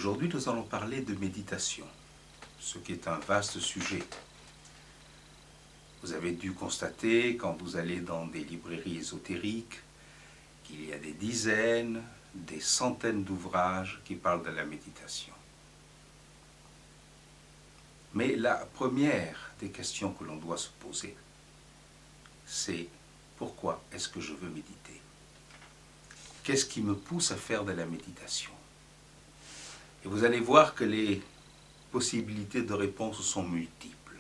Aujourd'hui, nous allons parler de méditation, ce qui est un vaste sujet. Vous avez dû constater, quand vous allez dans des librairies ésotériques, qu'il y a des dizaines, des centaines d'ouvrages qui parlent de la méditation. Mais la première des questions que l'on doit se poser, c'est pourquoi est-ce que je veux méditer? Qu'est-ce qui me pousse à faire de la méditation? Et vous allez voir que les possibilités de réponse sont multiples.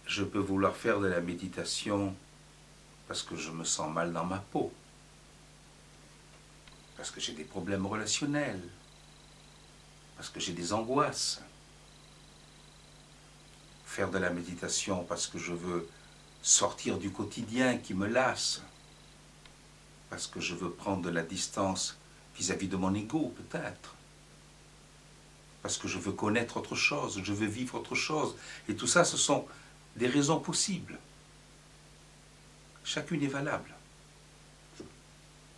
Je peux vouloir faire de la méditation parce que je me sens mal dans ma peau, parce que j'ai des problèmes relationnels, parce que j'ai des angoisses. Faire de la méditation parce que je veux sortir du quotidien qui me lasse, parce que je veux prendre de la distance vis-à-vis de mon ego, peut-être, parce que je veux connaître autre chose, je veux vivre autre chose. Et tout ça, ce sont des raisons possibles. Chacune est valable.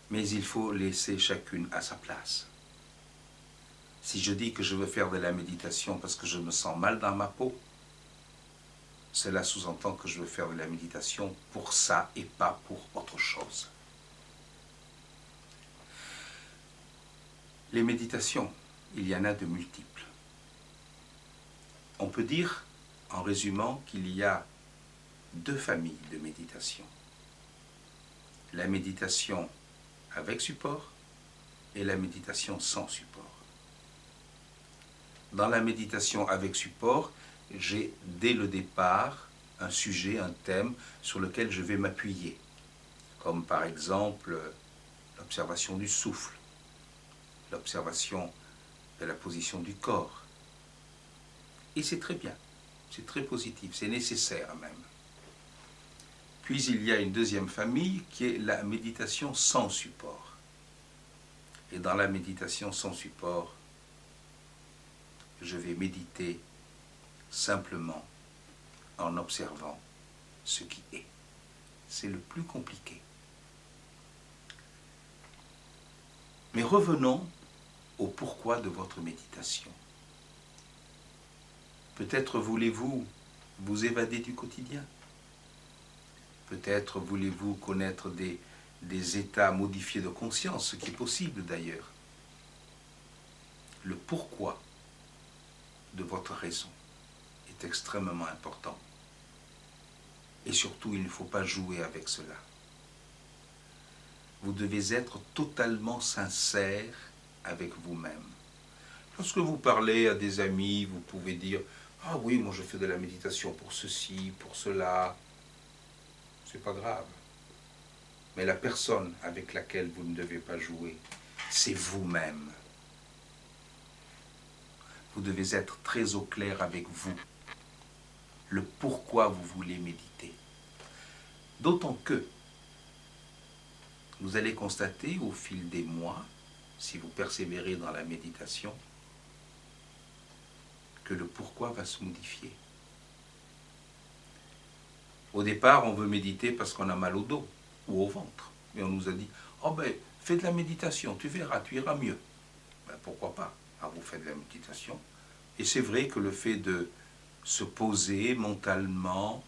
Mais il faut laisser chacune à sa place. Si je dis que je veux faire de la méditation parce que je me sens mal dans ma peau, cela sous-entend que je veux faire de la méditation pour ça et pas pour autre chose. Les méditations, il y en a de multiples. On peut dire, en résumant, qu'il y a deux familles de méditation. La méditation avec support et la méditation sans support. Dans la méditation avec support, j'ai dès le départ un sujet, un thème sur lequel je vais m'appuyer, comme par exemple l'observation du souffle, l'observation de la position du corps. Et c'est très bien, c'est très positif, c'est nécessaire même. Puis il y a une deuxième famille qui est la méditation sans support. Et dans la méditation sans support, je vais méditer simplement en observant ce qui est. C'est le plus compliqué. Mais revenons au pourquoi de votre méditation. Peut-être voulez-vous vous évader du quotidien. Peut-être voulez-vous connaître des états modifiés de conscience, ce qui est possible d'ailleurs. Le pourquoi de votre raison est extrêmement important. Et surtout, il ne faut pas jouer avec cela. Vous devez être totalement sincère avec vous-même. Lorsque vous parlez à des amis, vous pouvez dire « Ah oui, moi je fais de la méditation pour ceci, pour cela. » C'est pas grave. Mais la personne avec laquelle vous ne devez pas jouer, c'est vous-même. Vous devez être très au clair avec vous. Le pourquoi vous voulez méditer. D'autant que vous allez constater au fil des mois, si vous persévérez dans la méditation, que le pourquoi va se modifier. Au départ, on veut méditer parce qu'on a mal au dos ou au ventre. Et on nous a dit, oh ben, fais de la méditation, tu verras, tu iras mieux. Ben, pourquoi pas? Alors vous faites de la méditation. Et c'est vrai que le fait de se poser mentalement,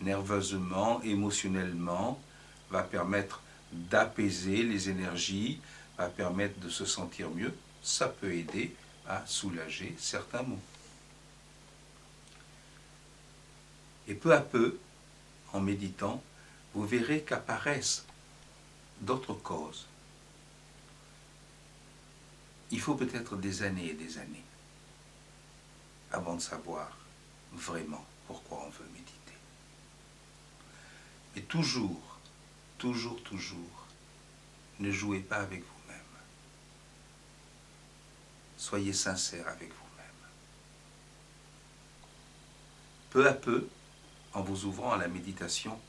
nerveusement, émotionnellement, va permettre d'apaiser les énergies, va permettre de se sentir mieux. Ça peut aider à soulager certains maux. Et peu à peu, en méditant, vous verrez qu'apparaissent d'autres causes. Il faut peut-être des années et des années avant de savoir vraiment pourquoi on veut méditer. Mais toujours, ne jouez pas avec vous-même. Soyez sincère avec vous-même. Peu à peu, en vous ouvrant à la méditation,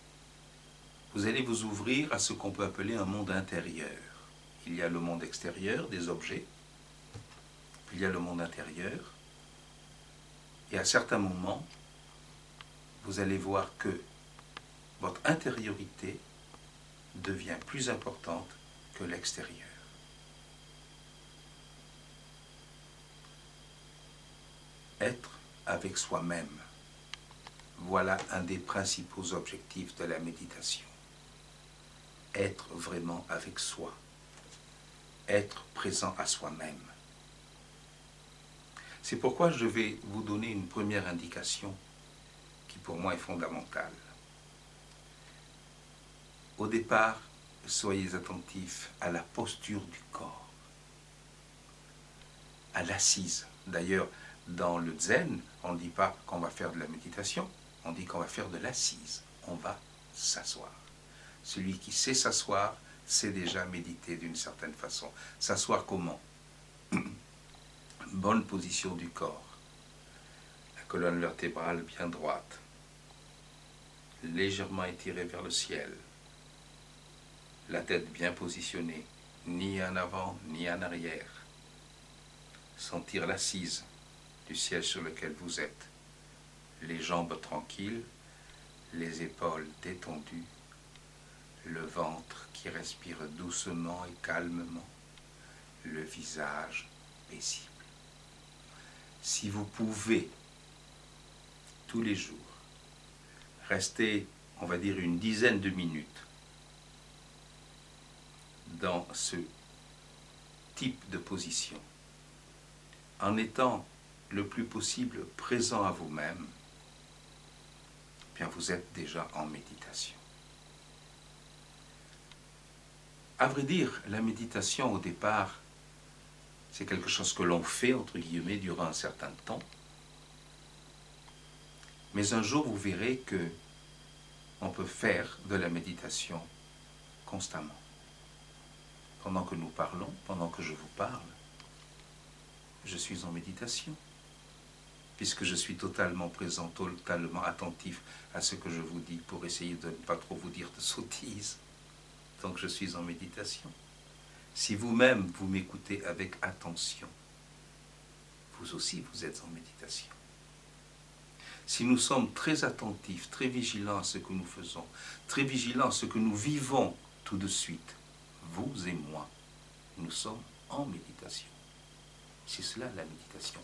vous allez vous ouvrir à ce qu'on peut appeler un monde intérieur. Il y a le monde extérieur, des objets, puis il y a le monde intérieur, et à certains moments, vous allez voir que votre intériorité devient plus importante que l'extérieur. être avec soi-même. Voilà un des principaux objectifs de la méditation. Être vraiment avec soi. Être présent à soi-même. C'est pourquoi je vais vous donner une première indication qui pour moi est fondamentale. Au départ, soyez attentifs à la posture du corps, à l'assise. D'ailleurs, dans le zen, on ne dit pas qu'on va faire de la méditation, on dit qu'on va faire de l'assise. On va s'asseoir. Celui qui sait s'asseoir, sait déjà méditer d'une certaine façon. S'asseoir comment? Bonne position du corps. La colonne vertébrale bien droite. Légèrement étirée vers le ciel. La tête bien positionnée, ni en avant ni en arrière. Sentir l'assise du siège sur lequel vous êtes. Les jambes tranquilles, les épaules détendues, le ventre qui respire doucement et calmement, le visage paisible. Si vous pouvez, tous les jours, rester, on va dire, une dizaine de minutes dans ce type de position, en étant le plus possible présent à vous-même, bien vous êtes déjà en méditation. À vrai dire, la méditation au départ, c'est quelque chose que l'on fait, entre guillemets, durant un certain temps. Mais un jour, vous verrez que on peut faire de la méditation constamment. Pendant que nous parlons, pendant que je vous parle, je suis en méditation, puisque je suis totalement présent, totalement attentif à ce que je vous dis pour essayer de ne pas trop vous dire de sottises. Donc je suis en méditation. Si vous-même vous m'écoutez avec attention, vous aussi vous êtes en méditation. Si nous sommes très attentifs, très vigilants à ce que nous faisons, très vigilants à ce que nous vivons tout de suite, vous et moi, nous sommes en méditation. C'est cela la méditation,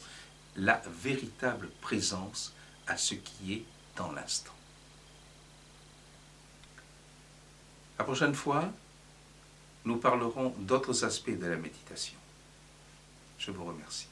la véritable présence à ce qui est dans l'instant. La prochaine fois, nous parlerons d'autres aspects de la méditation. Je vous remercie.